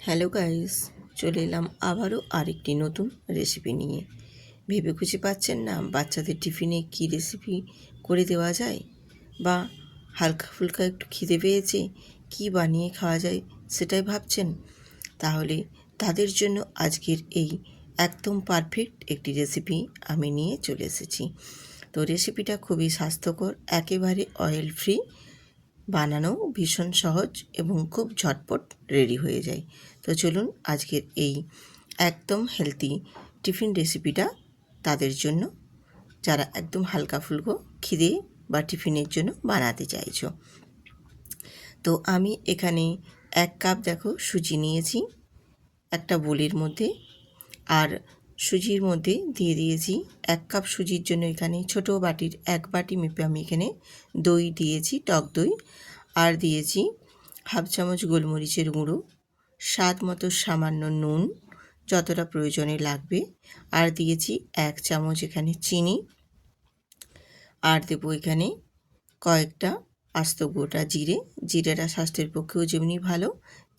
Hello guys, চলে এলাম আবারও আরেকটি নতুন রেসিপি নিয়ে। ভেবে খুঁজে পাচ্ছেন না বাচ্চাদের টিফিনে কী রেসিপি করে দেওয়া যায়, বা হালকা ফুলকা একটু খিদে পেয়েছে কী বানিয়ে খাওয়া যায় সেটাই ভাবছেন? তাহলে তাদের জন্য আজকের এই একদম পারফেক্ট একটি রেসিপি আমি নিয়ে চলে এসেছি। তো রেসিপিটা খুবই স্বাস্থ্যকর, একেবারে অয়েল ফ্রি, বানানো ভীষণ সহজ এবং খুব ঝটপট রেডি হয়ে যায়। তো চলুন আজকের এই একদম হেলদি টিফিন রেসিপিটা তাদের জন্য, যারা একদম হালকা ফুলকো খিদে বা টিফিনের জন্য বানাতে চাইছো। তো আমি এখানে 1 কাপ দেখো সুজি নিয়েছি একটা বোলের মধ্যে, আর সুজির মধ্যে দিয়ে দিয়েছি 1 কাপ সুজির জন্য এখানে ছোটো বাটির 1 বাটি মেপে আমি এখানে দই দিয়েছি, টক দই, আর দিয়েছি হাফ চামচ গোলমরিচের গুঁড়ো, স্বাদ মতো সামান্য নুন যতটা প্রয়োজনে লাগবে, আর দিয়েছি 1 চামচ এখানে চিনি, আর দেবো এখানে কয়েকটা আস্ত গোটা জিরে। জিরেটা স্বাস্থ্যের পক্ষেও যেমনি ভালো,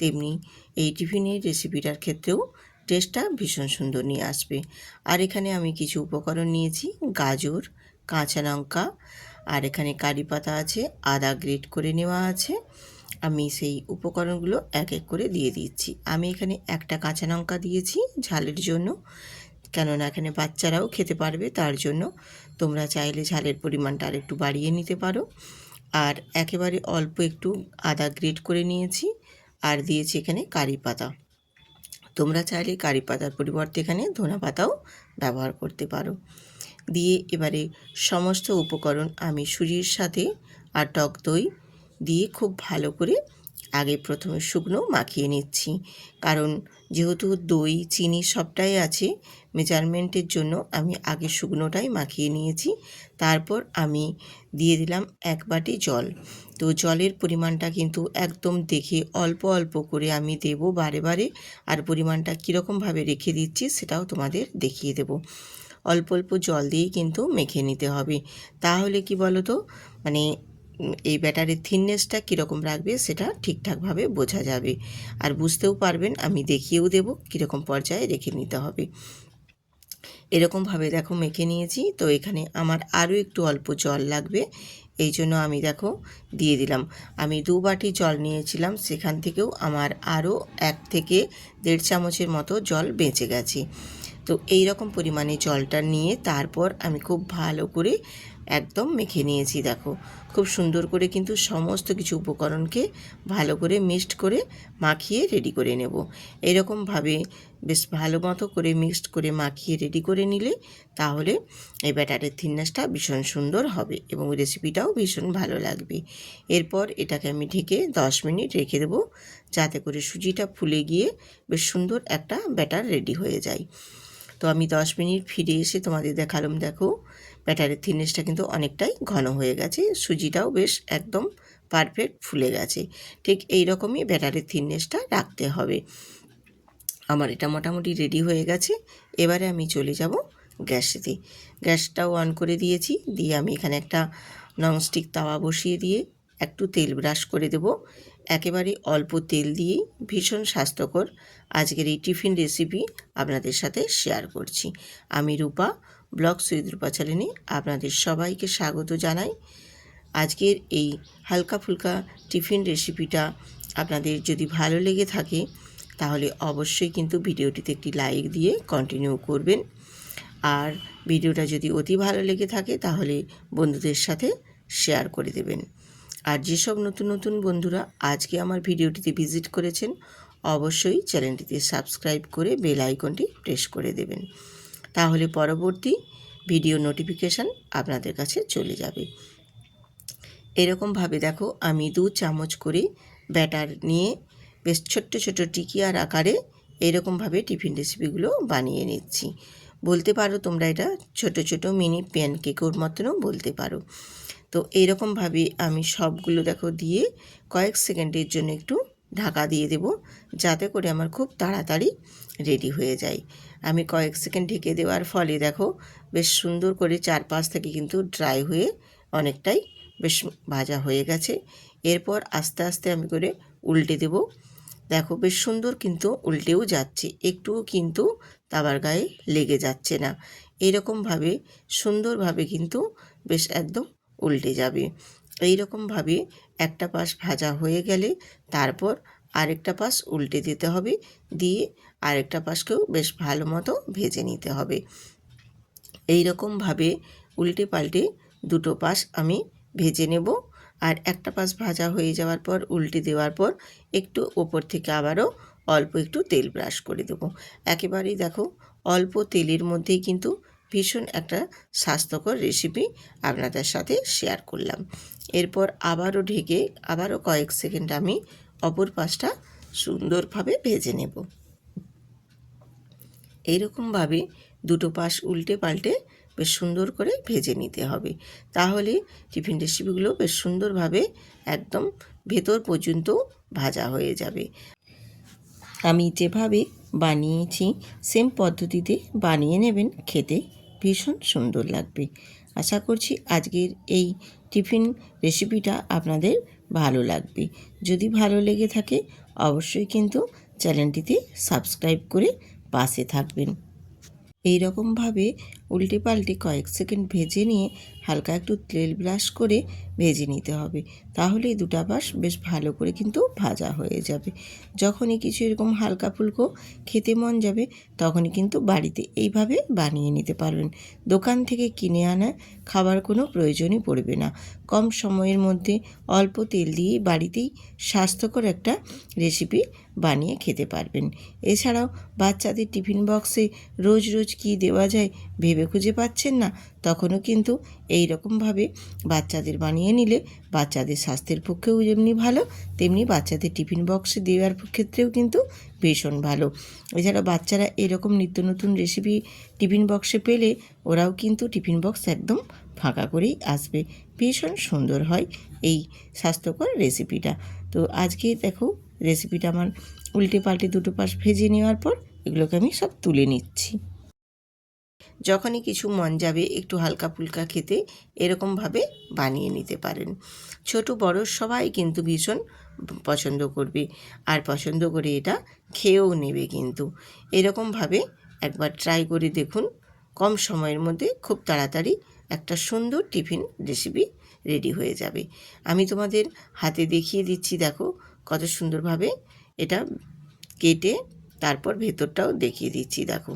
তেমনি এই টিফিনের রেসিপিটার ক্ষেত্রেও টেস্টটা ভীষণ সুন্দর নিয়ে আসবে। আর এখানে আমি কিছু উপকরণ নিয়েছি, গাজর, কাঁচা লঙ্কা, আর এখানে কারি পাতা আছে, আদা গ্রেট করে নেওয়া আছে। আমি সেই উপকরণগুলো এক এক করে দিয়ে দিচ্ছি। আমি এখানে একটা কাঁচা লঙ্কা দিয়েছি ঝালের জন্য, কেননা এখানে বাচ্চারাও খেতে পারবে, তার জন্য। তোমরা চাইলে ঝালের পরিমাণটা আর একটু বাড়িয়ে নিতে পারো। আর একেবারে অল্প একটু আদা গ্রেট করে নিয়েছি, আর দিয়েছি এখানে কারি পাতা। তোমরা চাইলে কারি পাতার পরিবর্তে এখানে ধনে পাতাও ব্যবহার করতে পারো। দিয়ে এবারে সমস্ত উপকরণ আমি সুজির সাথে আর টক দই দিয়ে খুব ভালো করে আগে প্রথমে শুকনো মাখিয়ে নিচ্ছি, কারণ যেহেতু দই চিনি সবটাই আছে, মেজারমেন্টের জন্য আমি আগে শুকনোটাই মাখিয়ে নিয়েছি। তারপর আমি দিয়ে দিলাম 1 বাটি জল। তো জলের পরিমাণটা কিন্তু একদম দেখে অল্প অল্প করে আমি দেবো বারে বারে, আর পরিমাণটা কীরকমভাবে রেখে দিচ্ছি সেটাও তোমাদের দেখিয়ে দেবো। অল্প অল্প জল দিয়েই কিন্তু মেখে নিতে হবে, তাহলে কি বলো তো, মানে এই ব্যাটারের থিননেসটা কীরকম রাখবে সেটা ঠিকঠাকভাবে বোঝা যাবে, আর বুঝতেও পারবেন, আমি দেখিয়েও দেবো কীরকম পর্যায়ে রেখে নিতে হবে। এরকমভাবে দেখো মেখে নিয়েছি। তো এখানে আমার আরও একটু অল্প জল লাগবে, এই জন্য আমি দেখো দিয়ে দিলাম। আমি 2 বাটি জল নিয়েছিলাম, সেখান থেকেও আমার আরও 1 থেকে 1.5 চামচের মতো জল বেঁচে গেছে। তো এই রকম পরিমাণে জলটা নিয়ে তারপর আমি খুব ভালো করে একদম মেখে নিয়েছি। দেখো খুব সুন্দর করে কিন্তু সমস্ত কিছু উপকরণকে ভালো করে মিক্সড করে মাখিয়ে রেডি করে নেব। এরকমভাবে বেশ ভালো মতো করে মিক্সড করে মাখিয়ে রেডি করে নিলে তাহলে এই ব্যাটারের থিকনেসটা ভীষণ সুন্দর হবে এবং রেসিপিটাও ভীষণ ভালো লাগবে। এরপর এটাকে আমি ঢেকে 10 মিনিট রেখে দেবো, যাতে করে সুজিটা ফুলে গিয়ে বেশ সুন্দর একটা ব্যাটার রেডি হয়ে যায়। তো আমি 10 মিনিট ফিরে এসে তোমাদের দেখালাম, দেখো ব্যাটারের থিকনেসটা কিন্তু অনেকটাই ঘন হয়ে গেছে, সুজিটাও বেশ একদম পারফেক্ট ফুলে গেছে। ঠিক এই রকমই ব্যাটারের থিকনেসটা রাখতে হবে। আমার এটা মোটামুটি রেডি হয়ে গেছে। এবারে আমি চলে যাব গ্যাসেতে। গ্যাসটাও অন করে দিয়েছি, দিয়ে আমি এখানে একটা ননস্টিক তাওয়া বসিয়ে দিয়ে একটু তেল ব্রাশ করে দেব। একেবারে অল্প তেল দিয়েই ভীষণ স্বাস্থ্যকর আজকের এই টিফিন রেসিপি আপনাদের সাথে শেয়ার করছি। আমি রূপা, ব্লগস উইথ রূপা চ্যানেলে আপনাদের সবাইকে স্বাগত জানাই। আজকের এই হালকা ফুলকা টিফিন রেসিপিটা আপনাদের যদি ভালো লেগে থাকে তাহলে অবশ্যই কিন্তু ভিডিওটিতে একটি লাইক দিয়ে কন্টিনিউ করবেন, আর ভিডিওটা যদি অতি ভালো লেগে থাকে তাহলে বন্ধুদের সাথে শেয়ার করে দেবেন। আর যেসব নতুন নতুন বন্ধুরা আজকে আমার ভিডিওটিতে ভিজিট করেছেন অবশ্যই চ্যানেলটিতে সাবস্ক্রাইব করে বেল আইকনটি প্রেস করে দেবেন, তাহলে পরবর্তী ভিডিও নোটিফিকেশান আপনাদের কাছে চলে যাবে। এরকমভাবে দেখো আমি 2 চামচ করে ব্যাটার নিয়ে বেশ ছোট্ট ছোট্ট টিকিয়ার আকারে এরকমভাবে টিফিন রেসিপিগুলো বানিয়ে নিচ্ছি। বলতে পারো তোমরা এটা ছোট ছোট মিনি প্যানকেকের মতনও বলতে পারো। তো এইরকমভাবে আমি সবগুলো দেখো দিয়ে কয়েক সেকেন্ডের জন্য একটু ঢাকা দিয়ে দেব, যাতে করে আমার খুব তাড়াতাড়ি রেডি হয়ে যায়। আমি কয়েক সেকেন্ড ঢেকে দেওয়ার ফলে দেখো বেশ সুন্দর করে চারপাশ থেকে কিন্তু ড্রাই হয়ে অনেকটাই বেশ ভাজা হয়ে গেছে। এরপর আস্তে আস্তে আমি করে উল্টে দেব। দেখো বেশ সুন্দর কিন্তু উল্টেও যাচ্ছে, একটুও কিন্তু তাওয়ার গায়ে লেগে যাচ্ছে না। এইরকমভাবে সুন্দরভাবে কিন্তু বেশ একদম উল্টে যাবে। এইরকমভাবে একটা পাশ ভাজা হয়ে গেলে তারপর আরেকটা পাশ উল্টে দিতে হবে, দিয়ে আরেকটা পাশকেও বেশ ভালো মতো ভেজে নিতে হবে। এইরকমভাবে উল্টে পাল্টে দুটো পাশ আমি ভেজে নেব। আর একটা পাশ ভাজা হয়ে যাওয়ার পর উল্টে দেওয়ার পর একটু ওপর থেকে আবারও অল্প একটু তেল ব্রাশ করে দেবো। একেবারেই দেখো অল্প তেলের মধ্যেই কিন্তু ভীষণ একটা স্বাস্থ্যকর রেসিপি আপনাদের সাথে শেয়ার করলাম। এরপর আবারও ঢেকে আবারও কয়েক সেকেন্ড আমি অপর পাশটা সুন্দরভাবে ভেজে নেব। এইরকমভাবে দুটো পাশ উল্টে পাল্টে বেশ সুন্দর করে ভেজে নিতে হবে, তাহলে টিফিন রেসিপিগুলো বেশ সুন্দরভাবে একদম ভেতর পর্যন্ত ভাজা হয়ে যাবে। আমি যেভাবে বানিয়েছি সেম পদ্ধতিতে বানিয়ে নেবেন, খেতে ভীষণ সুন্দর লাগবে। আশা করছি আজকের এই টিফিন রেসিপিটা আপনাদের ভালো লাগবে। যদি ভালো লেগে থাকে অবশ্যই কিন্তু চ্যানেলটিতে সাবস্ক্রাইব করে পাশে থাকবেন। এই রকমভাবে উল্টে পাল্টে কয়েক সেকেন্ড ভেজে নিয়ে হালকা একটু তেল ব্রাশ করে ভেজে নিতে হবে, তাহলেই দুটা পাশ বেশ ভালো করে কিন্তু ভাজা হয়ে যাবে। যখনই কিছু এরকম হালকা ফুলকো খেতে মন যাবে তখনই কিন্তু বাড়িতে এইভাবে বানিয়ে নিতে পারবেন। দোকান থেকে কিনে আনা খাবার কোনো প্রয়োজনই পড়বে না। কম সময়ের মধ্যে অল্প তেল দিয়ে বাড়িতেই স্বাস্থ্যকর একটা রেসিপি বানিয়ে খেতে পারবেন। এছাড়াও বাচ্চাদের টিফিন বক্সে রোজ রোজ কী দেওয়া যায় ভেবে খুঁজে পাচ্ছেন না, তখনও কিন্তু এই রকমভাবে বাচ্চাদের বানিয়ে নিলে বাচ্চাদের স্বাস্থ্যের পক্ষেও যেমনি ভালো, তেমনি বাচ্চাদের টিফিন বক্সে দেওয়ার ক্ষেত্রেও কিন্তু ভীষণ ভালো। এছাড়া বাচ্চারা এরকম নিত্য নতুন রেসিপি টিফিন বক্সে পেলে ওরাও কিন্তু টিফিন বক্স একদম ফাঁকা করেই আসবে। ভীষণ সুন্দর হয় এই স্বাস্থ্যকর রেসিপিটা। তো আজকে দেখো রেসিপিটা আমার উল্টে পাল্টে দুটো পাশ ভেজে নেওয়ার পর এগুলোকে আমি সব তুলে নিচ্ছি। যখনই কিছু মন যাবে একটু হালকা ফুলকা খেতে এরকমভাবে বানিয়ে নিতে পারেন। ছোট বড় সবাই কিন্তু ভীষণ পছন্দ করবে, আর পছন্দ করে এটা খেয়েও নেবে কিন্তু। এরকমভাবে একবার ট্রাই করে দেখুন, কম সময়ের মধ্যে খুব তাড়াতাড়ি একটা সুন্দর টিফিন রেসিপি রেডি হয়ে যাবে। আমি তোমাদের হাতে দেখিয়ে দিচ্ছি, দেখো কত সুন্দরভাবে এটা কেটে তারপর ভেতরটাও দেখিয়ে দিচ্ছি। দেখো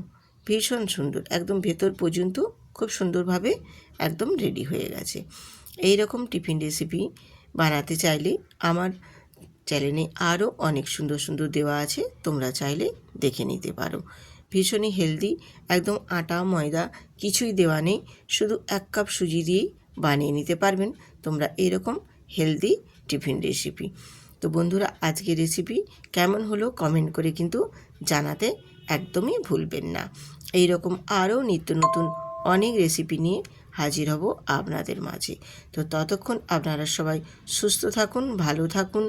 ভীষণ সুন্দর, একদম ভেতর পর্যন্ত খুব সুন্দরভাবে একদম রেডি হয়ে গেছে। এই রকম টিফিন রেসিপি বানাতে চাইলে আমার চ্যানেলে আরও অনেক সুন্দর সুন্দর দেওয়া আছে, তোমরা চাইলে দেখে নিতে পারো। ভীষণই হেলদি, একদম আটা ময়দা কিছুই দেওয়া নেই, শুধু 1 কাপ সুজি দিয়েই বানিয়ে নিতে পারবেন তোমরা এরকম হেলদি টিফিন রেসিপি। তো বন্ধুরা আজকের রেসিপি কেমন হলো কমেন্ট করে কিন্তু জানাতে একদমই ভুলবেন না। এই রকম আরও নিত্য নতুন অনেক রেসিপি নিয়ে হাজির হব আপনাদের মাঝে। তো ততক্ষণ আপনারা সবাই সুস্থ থাকুন, ভালো থাকুন।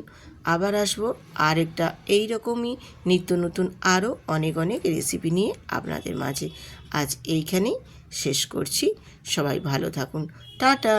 আবার আসবো আরেকটা এই রকমই নিত্য নতুন আরও অনেক অনেক রেসিপি নিয়ে আপনাদের মাঝে। আজ এইখানেই শেষ করছি। সবাই ভালো থাকুন, টাটা।